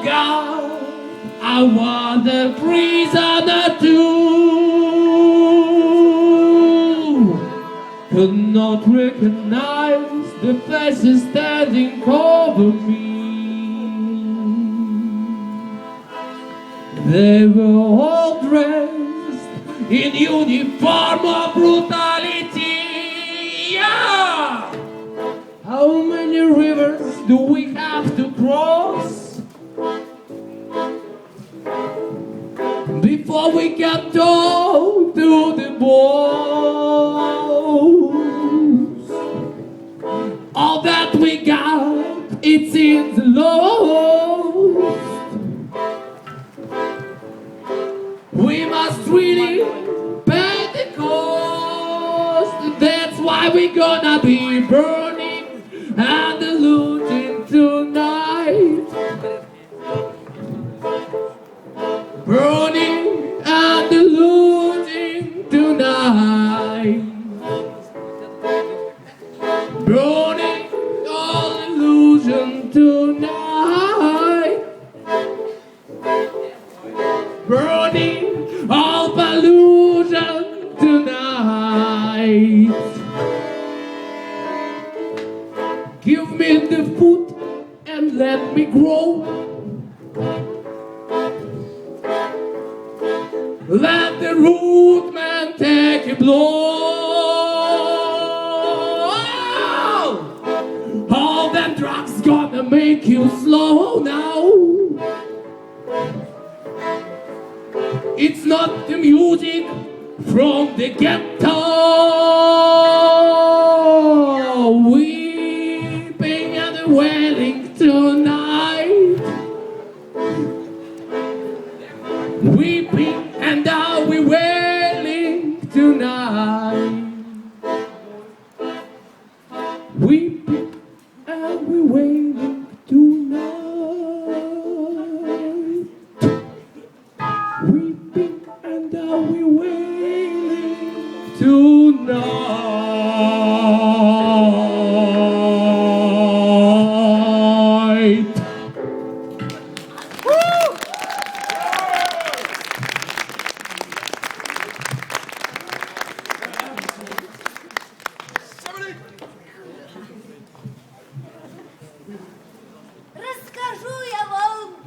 Oh God, I want a prisoner too. Could not recognize the faces standing over me. They were all dressed in uniform of brutality. Yeah! How many rivers do we have to cross before we get down to the bones? All that we got, it seems lost. We must really pay the cost. That's why we're gonna be burning and looting tonight. Burning and looting tonight. Burning all illusion tonight. Burning all pollution tonight. Give me the food and let me grow. Let the root man take a blow. All them drugs gonna make you slow now. It's not the music from the ghetto. Weeping and wailing tonight. Weeping and are we wailing tonight. Weeping and we wailing tonight. Weeping and are we wailing.